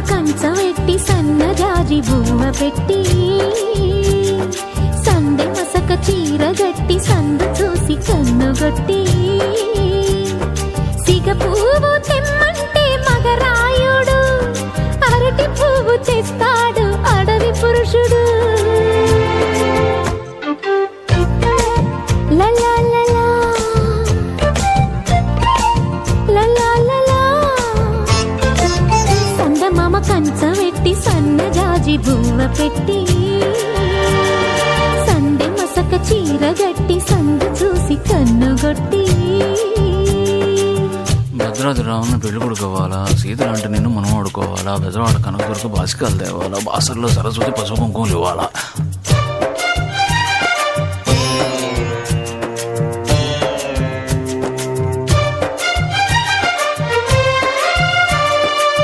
కంచవెట్టి సన్నజాజి బువ్వ పెట్టి సందె మసక చీర గట్టి సందు చూసి కన్నుగొట్టి సిగ పువ్వు తెమ్మంటే మగరాయుడు అరటి పువ్వు తెస్తాడు అడవి పురుషుడు. లలా లలా లలా లలా సందమామ కంచవెట్టి సన్నజాజి బువ్వ పెట్టి సందె మసక చీర గట్టి సందు చూసి కన్నుగొట్టి. భద్రాద్రి రావుని పెళ్లి కొడుకోవాలా, సీతలంటే నేను మనం ఆడుకోవాలా, బెజవాడ కనకదుర్గ బాసికాలు తేవాలా, బాసర్లో సరస్వతి పసుపు కుంకుమలు ఇవ్వాలా.